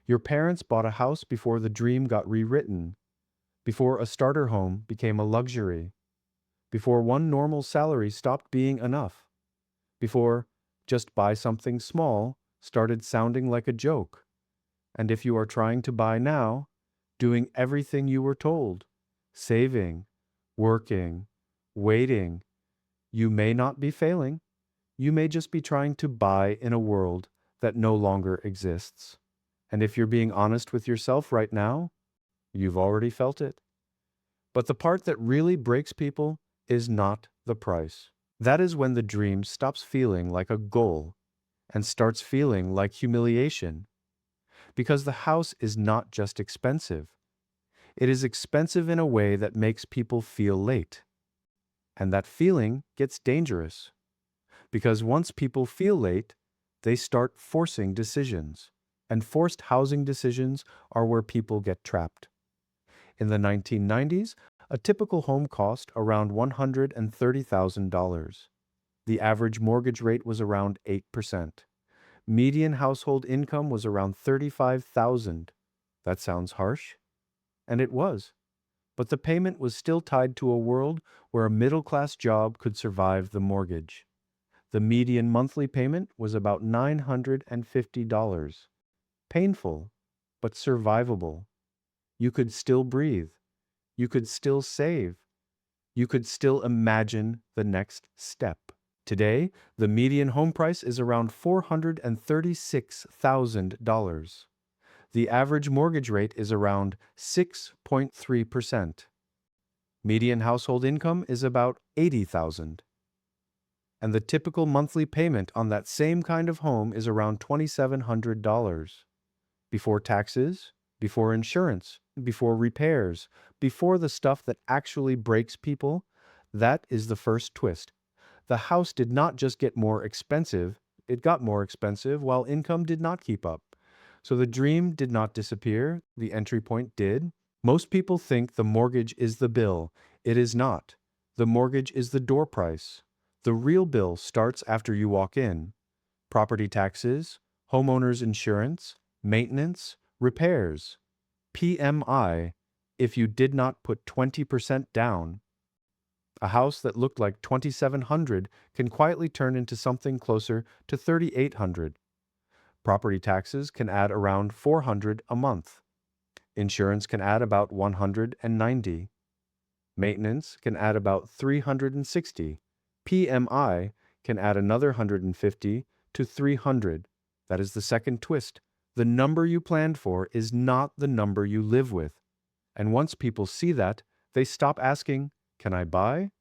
Your parents bought a house before the dream got rewritten, before a starter home became a luxury, before one normal salary stopped being enough, before just buy something small started sounding like a joke. And if you are trying to buy now, doing everything you were told, saving, working, waiting, you may not be failing. You may just be trying to buy in a world that no longer exists. And if you're being honest with yourself right now, you've already felt it. But the part that really breaks people is not the price. That is when the dream stops feeling like a goal and starts feeling like humiliation. Because the house is not just expensive, it is expensive in a way that makes people feel late. And that feeling gets dangerous. Because once people feel late, they start forcing decisions. And forced housing decisions are where people get trapped. In the 1990s, a typical home cost around $130,000. The average mortgage rate was around 8%. Median household income was around $35,000. That sounds harsh. And it was. But the payment was still tied to a world where a middle-class job could survive the mortgage. The median monthly payment was about $950. Painful, but survivable. You could still breathe. You could still save. You could still imagine the next step. Today, the median home price is around $436,000. The average mortgage rate is around 6.3%. Median household income is about $80,000. And the typical monthly payment on that same kind of home is around $2,700. Before taxes, before insurance, before repairs, before the stuff that actually breaks people, that is the first twist. The house did not just get more expensive, it got more expensive while income did not keep up. So the dream did not disappear, the entry point did. Most people think the mortgage is the bill. It is not. The mortgage is the door price. The real bill starts after you walk in. Property taxes, homeowners insurance, maintenance, repairs. PMI, if you did not put 20% down. A house that looked like 2,700 can quietly turn into something closer to 3,800. Property taxes can add around 400 a month. Insurance can add about 190. Maintenance can add about 360. PMI can add another 150 to 300. That is the second twist. The number you planned for is not the number you live with. And once people see that, they stop asking, "Can I buy?"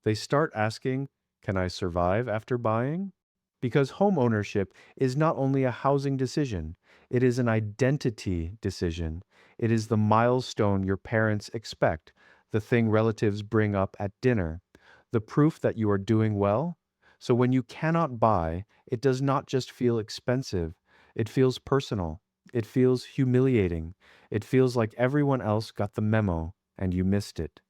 They start asking, "Can I survive after buying?" Because home ownership is not only a housing decision, it is an identity decision. It is the milestone your parents expect, the thing relatives bring up at dinner, the proof that you are doing well. So when you cannot buy, it does not just feel expensive, it feels personal. It feels humiliating. It feels like everyone else got the memo and you missed it.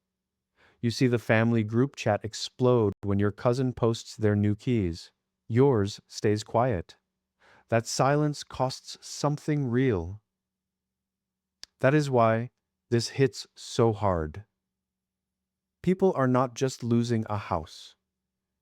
You see the family group chat explode when your cousin posts their new keys. Yours stays quiet. That silence costs something real. That is why this hits so hard. People are not just losing a house.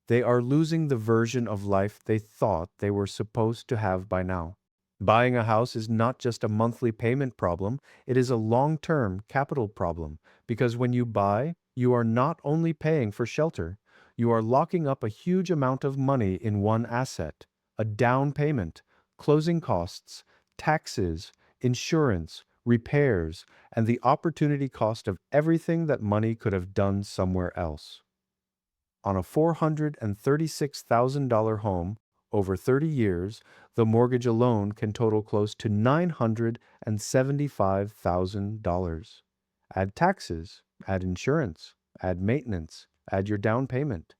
They are losing the version of life they thought they were supposed to have by now. Buying a house is not just a monthly payment problem, it is a long-term capital problem, because when you buy, you are not only paying for shelter, you are locking up a huge amount of money in one asset, a down payment, closing costs, taxes, insurance, repairs, and the opportunity cost of everything that money could have done somewhere else. On a $436,000 home, over 30 years, the mortgage alone can total close to $975,000. Add taxes, add insurance, add maintenance, add your down payment.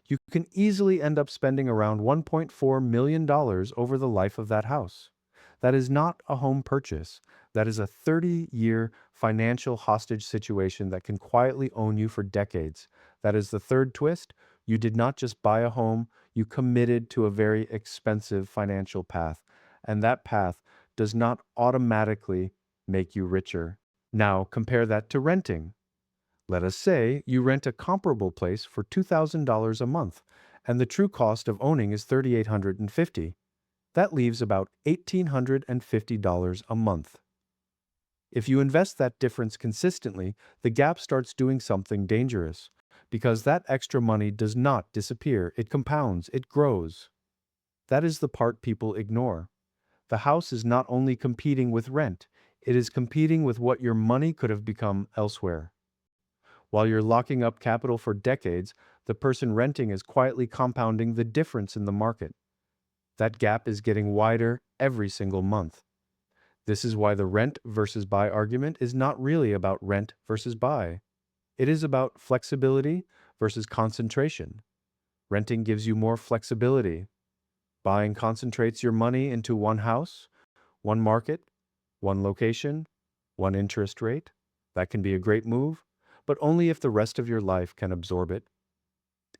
You can easily end up spending around $1.4 million over the life of that house. That is not a home purchase. That is a 30-year financial hostage situation that can quietly own you for decades. That is the third twist. You did not just buy a home, you committed to a very expensive financial path. And that path does not automatically make you richer. Now compare that to renting. Let us say you rent a comparable place for $2,000 a month, and the true cost of owning is $3,850. That leaves about $1,850 a month. If you invest that difference consistently, the gap starts doing something dangerous, because that extra money does not disappear, it compounds, it grows. That is the part people ignore. The house is not only competing with rent, it is competing with what your money could have become elsewhere. While you're locking up capital for decades, the person renting is quietly compounding the difference in the market. That gap is getting wider every single month. This is why the rent versus buy argument is not really about rent versus buy. It is about flexibility versus concentration. Renting gives you more flexibility. Buying concentrates your money into one house, one market, one location, one interest rate. That can be a great move, but only if the rest of your life can absorb it.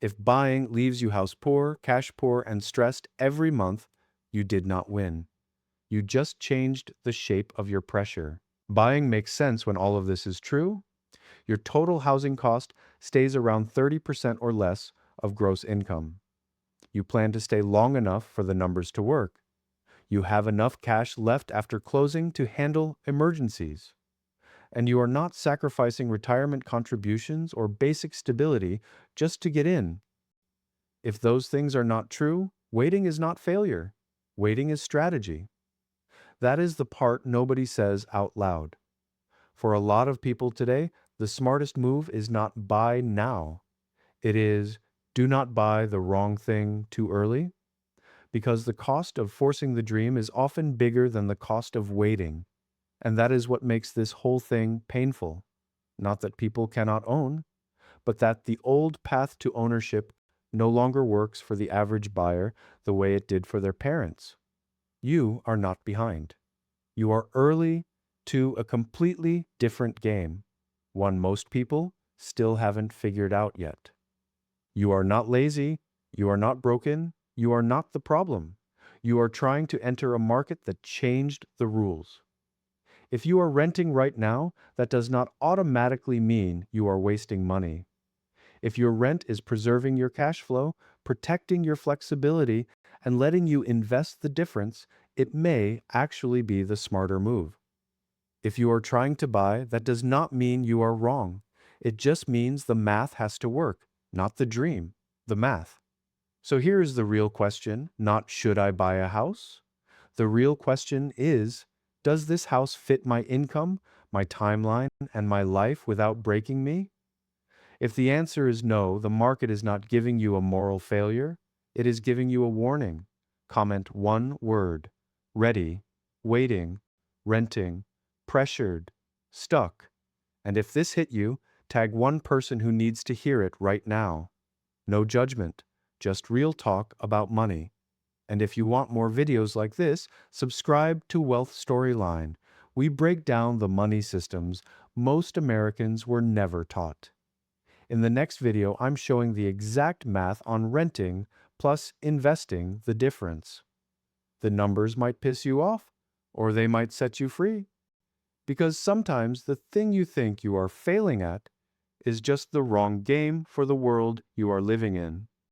If buying leaves you house poor, cash poor, and stressed every month, you did not win. You just changed the shape of your pressure. Buying makes sense when all of this is true. Your total housing cost stays around 30% or less of gross income. You plan to stay long enough for the numbers to work. You have enough cash left after closing to handle emergencies. And you are not sacrificing retirement contributions or basic stability just to get in. If those things are not true, waiting is not failure. Waiting is strategy. That is the part nobody says out loud. For a lot of people today, the smartest move is not buy now. It is do not buy the wrong thing too early, because the cost of forcing the dream is often bigger than the cost of waiting. And that is what makes this whole thing painful. Not that people cannot own, but that the old path to ownership no longer works for the average buyer the way it did for their parents. You are not behind. You are early to a completely different game, one most people still haven't figured out yet. You are not lazy, you are not broken, you are not the problem. You are trying to enter a market that changed the rules. If you are renting right now, that does not automatically mean you are wasting money. If your rent is preserving your cash flow, protecting your flexibility, and letting you invest the difference, it may actually be the smarter move. If you are trying to buy, that does not mean you are wrong. It just means the math has to work, not the dream, the math. So here is the real question, not should I buy a house? The real question is, does this house fit my income, my timeline, and my life without breaking me? If the answer is no, the market is not giving you a moral failure, it is giving you a warning. Comment one word: ready, waiting, renting, pressured, stuck. And if this hit you, tag one person who needs to hear it right now. No judgment, just real talk about money. And if you want more videos like this, subscribe to Wealth Storyline. We break down the money systems most Americans were never taught. In the next video, I'm showing the exact math on renting plus investing the difference. The numbers might piss you off, or they might set you free. Because sometimes the thing you think you are failing at is just the wrong game for the world you are living in.